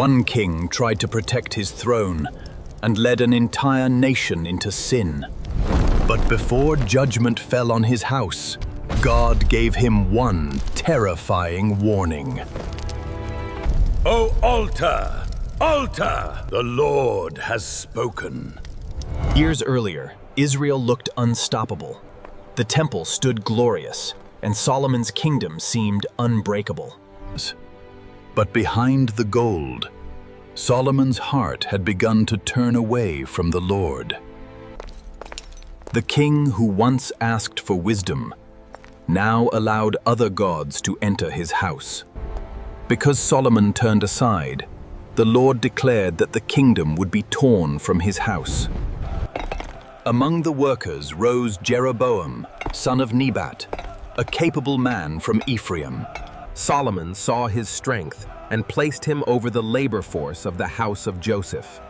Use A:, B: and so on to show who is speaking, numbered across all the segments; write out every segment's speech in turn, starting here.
A: One king tried to protect his throne and led an entire nation into sin. But before judgment fell on his house, God gave him one terrifying warning.
B: O altar, altar, the Lord has spoken.
A: Years earlier, Israel looked unstoppable. The temple stood glorious, and Solomon's kingdom seemed unbreakable.
C: But behind the gold, Solomon's heart had begun to turn away from the Lord. The king who once asked for wisdom now allowed other gods to enter his house. Because Solomon turned aside, the Lord declared that the kingdom would be torn from his house. Among the workers rose Jeroboam, son of Nebat, a capable man from Ephraim.
D: Solomon saw his strength and placed him over the labor force of the house of Joseph.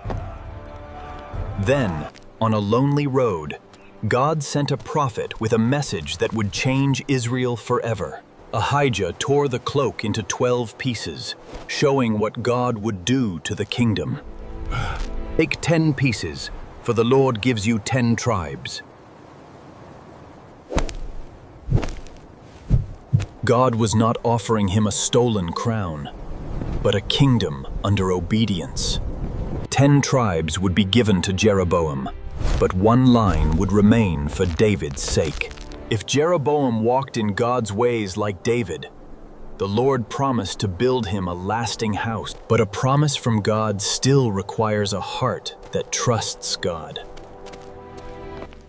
A: Then, on a lonely road, God sent a prophet with a message that would change Israel forever. Ahijah tore the cloak into 12 pieces, showing what God would do to the kingdom. Take 10 pieces, for the Lord gives you 10 tribes. God was not offering him a stolen crown, but a kingdom under obedience. 10 tribes would be given to Jeroboam, but one line would remain for David's sake. If Jeroboam walked in God's ways like David, the Lord promised to build him a lasting house. But a promise from God still requires a heart that trusts God.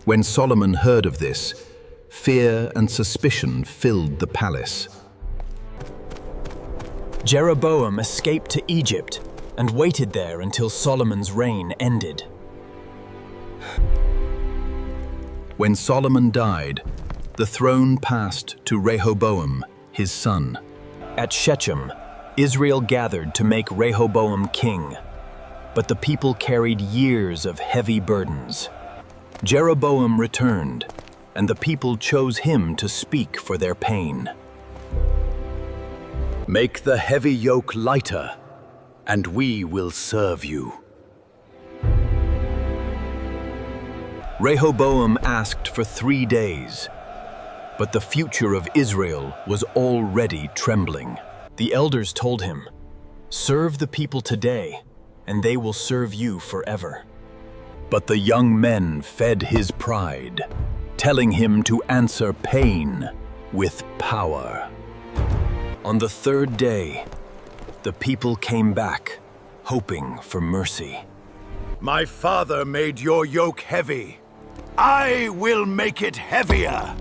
C: When Solomon heard of this, fear and suspicion filled the palace.
A: Jeroboam escaped to Egypt and waited there until Solomon's reign ended.
C: When Solomon died, the throne passed to Rehoboam, his son.
A: At Shechem, Israel gathered to make Rehoboam king, but the people carried years of heavy burdens. Jeroboam returned, and the people chose him to speak for their pain.
B: Make the heavy yoke lighter, and we will serve you.
A: Rehoboam asked for 3 days, but the future of Israel was already trembling. The elders told him, "Serve the people today, and they will serve you forever." But the young men fed his pride, telling him to answer pain with power. On the 3rd day, the people came back, hoping for mercy.
B: My father made your yoke heavy. I will make it heavier.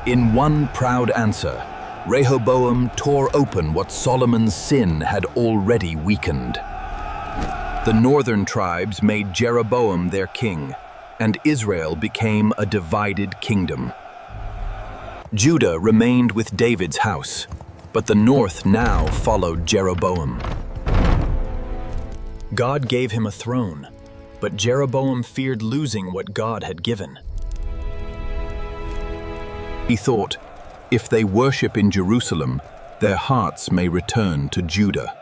C: In one proud answer, Rehoboam tore open what Solomon's sin had already weakened. The northern tribes made Jeroboam their king, and Israel became a divided kingdom. Judah remained with David's house, but the north now followed Jeroboam. God gave him a throne, but Jeroboam feared losing what God had given. He thought, if they worship in Jerusalem, their hearts may return to Judah.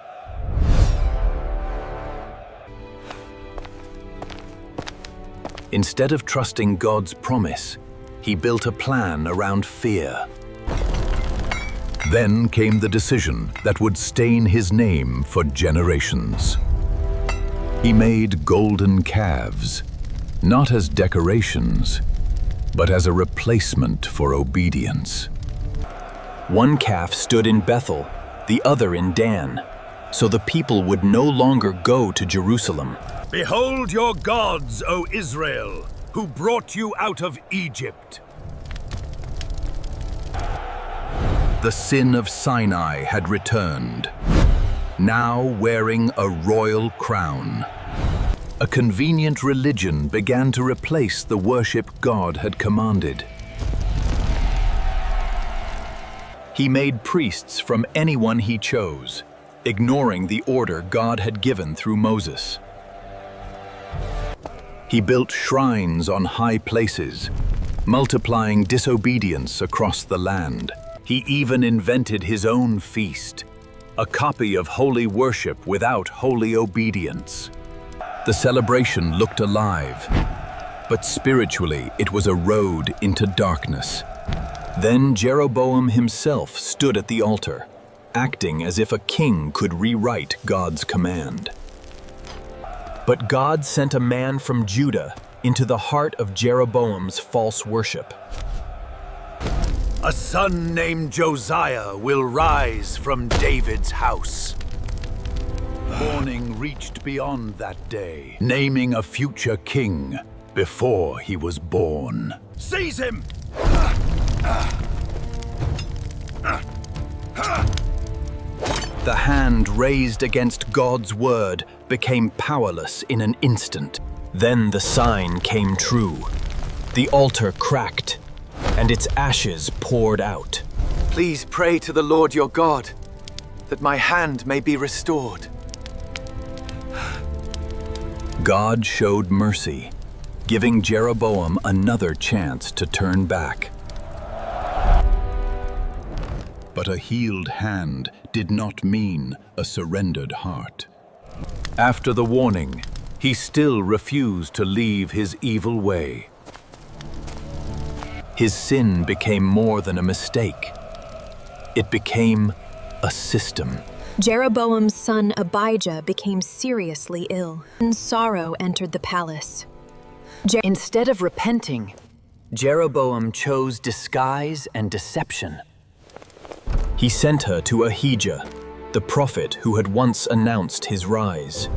C: Instead of trusting God's promise, he built a plan around fear. Then came the decision that would stain his name for generations. He made golden calves, not as decorations, but as a replacement for obedience.
A: One calf stood in Bethel, the other in Dan, so the people would no longer go to Jerusalem.
B: Behold your gods, O Israel, who brought you out of Egypt.
C: The sin of Sinai had returned, now wearing a royal crown. A convenient religion began to replace the worship God had commanded.
A: He made priests from anyone he chose, ignoring the order God had given through Moses.
C: He built shrines on high places, multiplying disobedience across the land.
A: He even invented his own feast,
C: a copy of holy worship without holy obedience. The celebration looked alive, but spiritually it was a road into darkness. Then Jeroboam himself stood at the altar, acting as if a king could rewrite God's command. But God sent a man from Judah into the heart of Jeroboam's false worship.
B: A son named Josiah will rise from David's house.
C: Warning reached beyond that day, naming a future king before he was born.
B: Seize him!
C: The hand raised against God's word became powerless in an instant.
A: Then the sign came true. The altar cracked, and its ashes poured out.
E: Please pray to the Lord your God, that my hand may be restored.
C: God showed mercy, giving Jeroboam another chance to turn back. But a healed hand did not mean a surrendered heart. After the warning, he still refused to leave his evil way. His sin became more than a mistake. It became a system.
F: Jeroboam's son Abijah became seriously ill, and sorrow entered the palace.
G: Instead of repenting, Jeroboam chose disguise and deception.
A: He sent her to Ahijah, the prophet who had once announced his rise.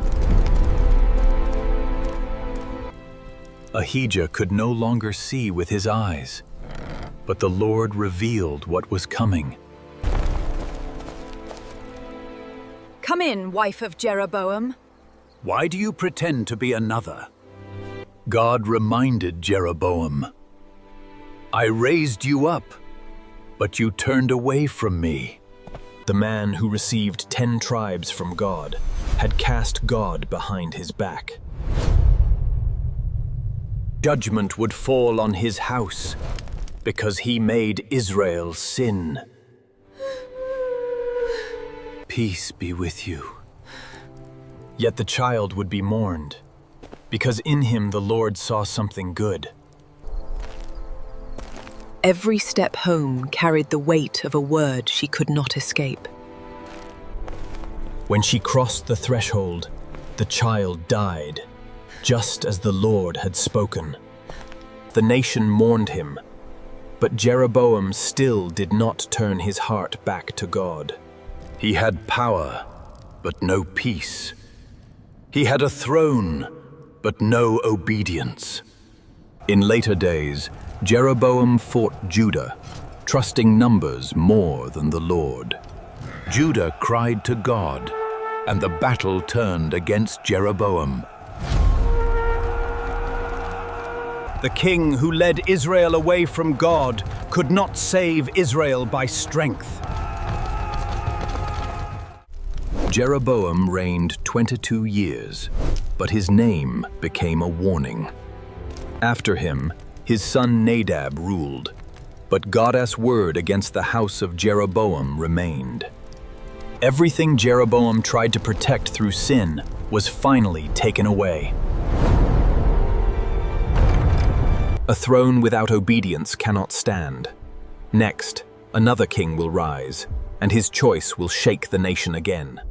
C: Ahijah could no longer see with his eyes, but the Lord revealed what was coming.
H: Come in, wife of Jeroboam.
C: Why do you pretend to be another? God reminded Jeroboam, I raised you up, but you turned away from me.
A: The man who received 10 tribes from God had cast God behind his back. Judgment would fall on his house because he made Israel sin.
C: Peace be with you.
A: Yet the child would be mourned, because in him the Lord saw something good.
I: Every step home carried the weight of a word she could not escape.
A: When she crossed the threshold, the child died, just as the Lord had spoken. The nation mourned him, but Jeroboam still did not turn his heart back to God.
C: He had power, but no peace. He had a throne, but no obedience. In later days, Jeroboam fought Judah, trusting numbers more than the Lord. Judah cried to God, and the battle turned against Jeroboam.
A: The king who led Israel away from God could not save Israel by strength.
C: Jeroboam reigned 22 years, but his name became a warning. After him, his son Nadab ruled, but God's word against the house of Jeroboam remained.
A: Everything Jeroboam tried to protect through sin was finally taken away. A throne without obedience cannot stand. Next, another king will rise, and his choice will shake the nation again.